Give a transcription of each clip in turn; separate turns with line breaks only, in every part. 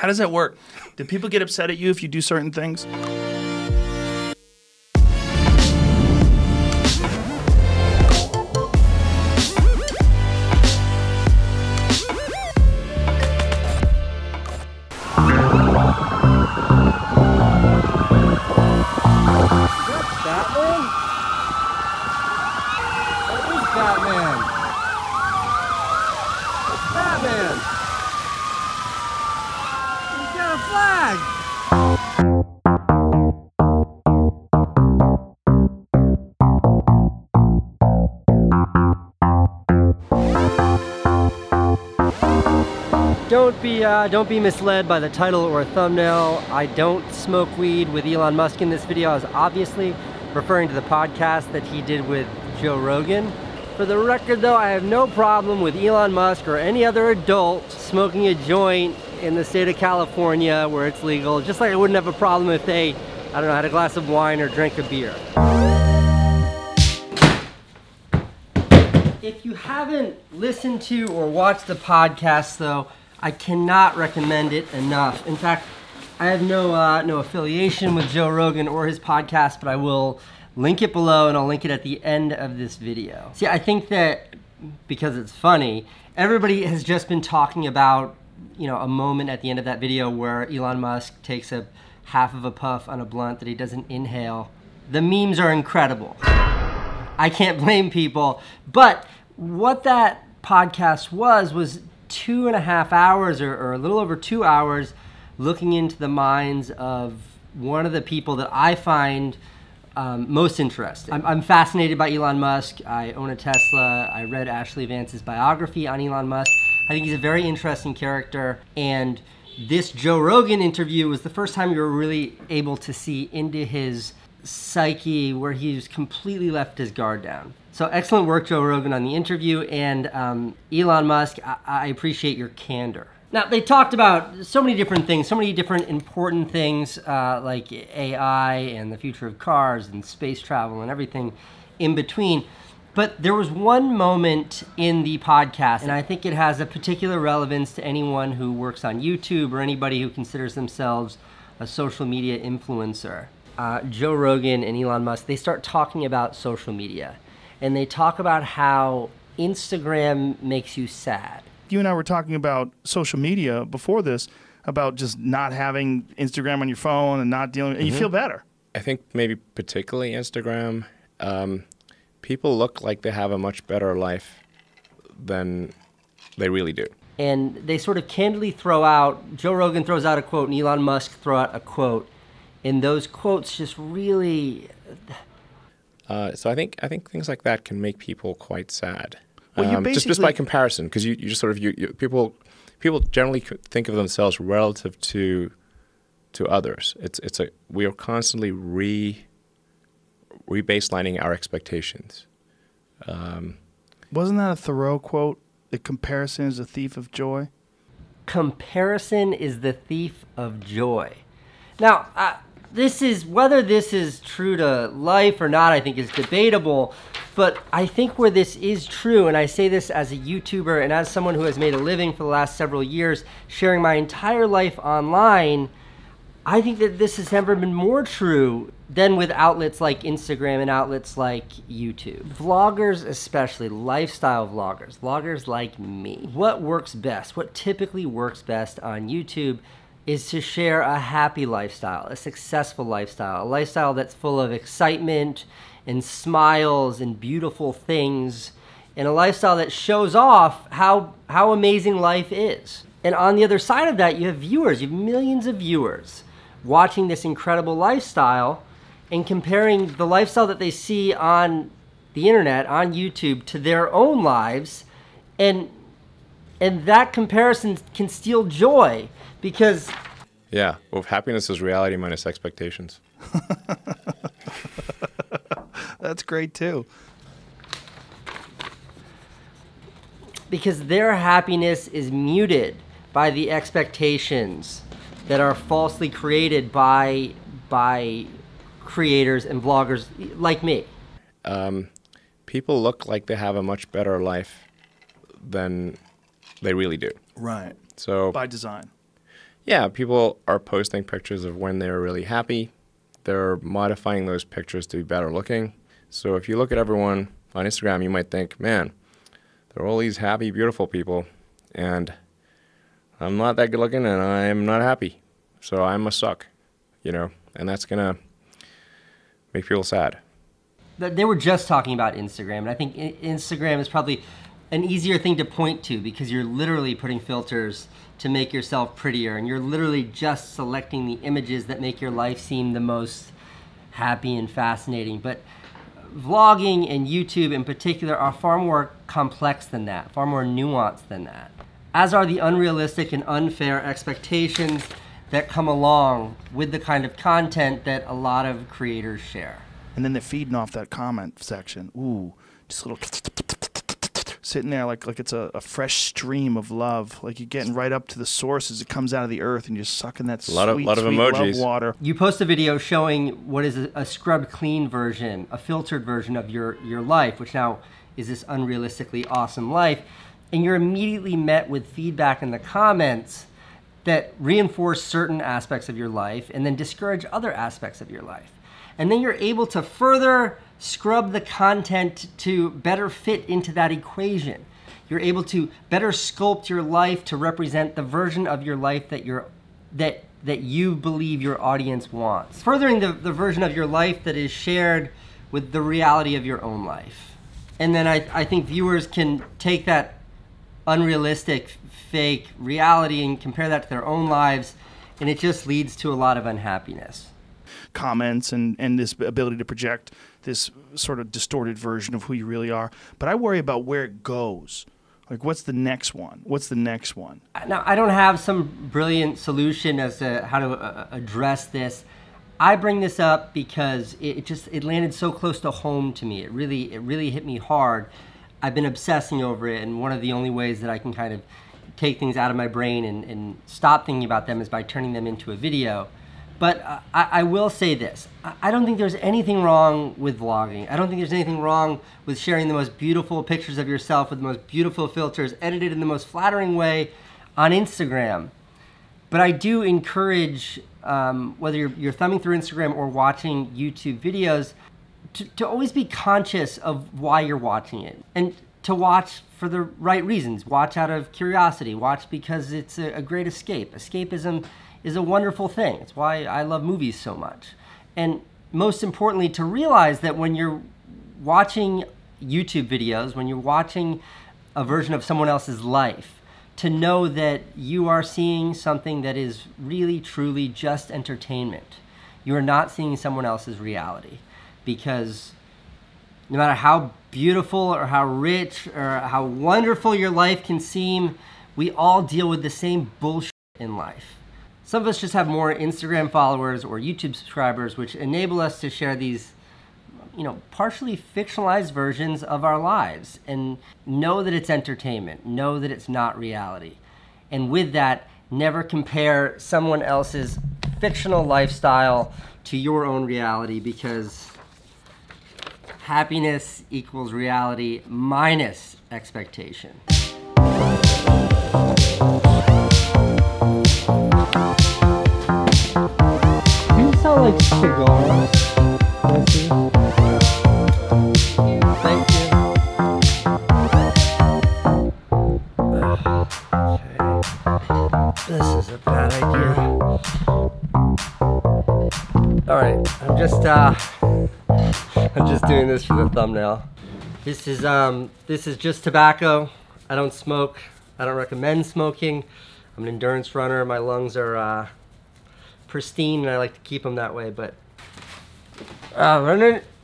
How does that work? Do people get upset at you if you do certain things?
Don't be misled by the title or thumbnail. I don't smoke weed with Elon Musk in this video. I was obviously referring to the podcast that he did with Joe Rogan. For the record though, I have no problem with Elon Musk or any other adult smoking a joint in the state of California where it's legal, just like I wouldn't have a problem if they, I don't know, had a glass of wine or drank a beer. If you haven't listened to or watched the podcast though, I cannot recommend it enough. In fact, I have no affiliation with Joe Rogan or his podcast, but I will link it below and I'll link it at the end of this video. See, I think that because it's funny, everybody has just been talking about, you know, a moment at the end of that video where Elon Musk takes a half of a puff on a blunt that he doesn't inhale. The memes are incredible. I can't blame people, but what that podcast was 2.5 hours or a little over 2 hours looking into the minds of one of the people that I find most interesting. I'm fascinated by Elon Musk. I own a Tesla. I read Ashley Vance's biography on Elon Musk. I think he's a very interesting character, and this Joe Rogan interview was the first time you were really able to see into his psyche where he's completely left his guard down. So excellent work, Joe Rogan, on the interview, and Elon Musk, I appreciate your candor. Now, they talked about so many different things, so many different important things like AI and the future of cars and space travel and everything in between. But there was one moment in the podcast, and I think it has a particular relevance to anyone who works on YouTube or anybody who considers themselves a social media influencer. Joe Rogan and Elon Musk, they start talking about social media. And they talk about how Instagram makes you sad.
You and I were talking about social media before this, about just not having Instagram on your phone and not dealing, and you feel better.
I think maybe particularly Instagram, people look like they have a much better life than they really do.
And they sort of candidly throw out, Joe Rogan throws out a quote and Elon Musk throw out a quote. And those quotes just really...
So I think things like that can make people quite sad.
Well,
just by comparison, because you just sort of people generally think of themselves relative to others. We are constantly rebaselining our expectations.
Wasn't that a Thoreau quote? That comparison is the thief of joy.
Comparison is the thief of joy. Now, whether this is true to life or not, I think is debatable, but I think where this is true, and I say this as a YouTuber and as someone who has made a living for the last several years, sharing my entire life online, I think that this has never been more true than with outlets like Instagram and outlets like YouTube. Vloggers especially, lifestyle vloggers like me. What works best, what typically works best on YouTube is to share a happy lifestyle, a successful lifestyle, a lifestyle that's full of excitement and smiles and beautiful things, and a lifestyle that shows off how amazing life is. And on the other side of that, you have viewers, you have millions of viewers watching this incredible lifestyle and comparing the lifestyle that they see on the internet, on YouTube, to their own lives, and that comparison can steal joy. Because...
yeah, well, happiness is reality minus expectations.
That's great, too.
Because their happiness is muted by the expectations that are falsely created by creators and vloggers like me.
People look like they have a much better life than they really do.
Right.
So
by design.
Yeah, people are posting pictures of when they're really happy. They're modifying those pictures to be better looking. So if you look at everyone on Instagram, you might think, man, there are all these happy, beautiful people, and I'm not that good looking, and I'm not happy. So I must suck, you know, and that's going to make people sad.
They were just talking about Instagram, and I think Instagram is probably an easier thing to point to because you're literally putting filters to make yourself prettier, and you're literally just selecting the images that make your life seem the most happy and fascinating. But vlogging and YouTube in particular are far more complex than that, far more nuanced than that, as are the unrealistic and unfair expectations that come along with the kind of content that a lot of creators share.
And then they're feeding off that comment section. Ooh, just a little sitting there like it's a fresh stream of love. Like you're getting right up to the source as it comes out of the earth, and you're sucking that sweet
lot of emojis.
Love water.
You post a video showing what is a scrubbed clean version, a filtered version of your life, which now is this unrealistically awesome life. And you're immediately met with feedback in the comments that reinforce certain aspects of your life and then discourage other aspects of your life. And then you're able to further scrub the content to better fit into that equation. You're able to better sculpt your life to represent the version of your life that you believe your audience wants, furthering the version of your life that is shared with the reality of your own life. And then I think viewers can take that unrealistic, fake reality and compare that to their own lives, and it just leads to a lot of unhappiness.
Comments and this ability to project this sort of distorted version of who you really are. But I worry about where it goes. Like, what's the next one? What's the next one?
Now, I don't have some brilliant solution as to how to address this. I bring this up because it landed so close to home to me. It really hit me hard. I've been obsessing over it, and one of the only ways that I can kind of take things out of my brain and stop thinking about them is by turning them into a video. But I will say this. I don't think there's anything wrong with vlogging. I don't think there's anything wrong with sharing the most beautiful pictures of yourself with the most beautiful filters, edited in the most flattering way on Instagram. But I do encourage, whether you're thumbing through Instagram or watching YouTube videos, to always be conscious of why you're watching it. And to watch for the right reasons. Watch out of curiosity. Watch because it's a great escape. Escapism is a wonderful thing. It's why I love movies so much. And most importantly, to realize that when you're watching YouTube videos, when you're watching a version of someone else's life, to know that you are seeing something that is really, truly just entertainment. You are not seeing someone else's reality. Because no matter how beautiful or how rich or how wonderful your life can seem, we all deal with the same bullshit in life. Some of us just have more Instagram followers or YouTube subscribers, which enable us to share these, partially fictionalized versions of our lives and know that it's entertainment, know that it's not reality. And with that, never compare someone else's fictional lifestyle to your own reality, because happiness equals reality minus expectation. Like cigars. Thank you. Okay. This is a bad idea. All right, I'm just doing this for the thumbnail. This is just tobacco. I don't smoke. I don't recommend smoking. I'm an endurance runner. My lungs are pristine, and I like to keep them that way. But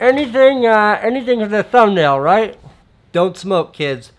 anything for the thumbnail, right? Don't smoke, kids.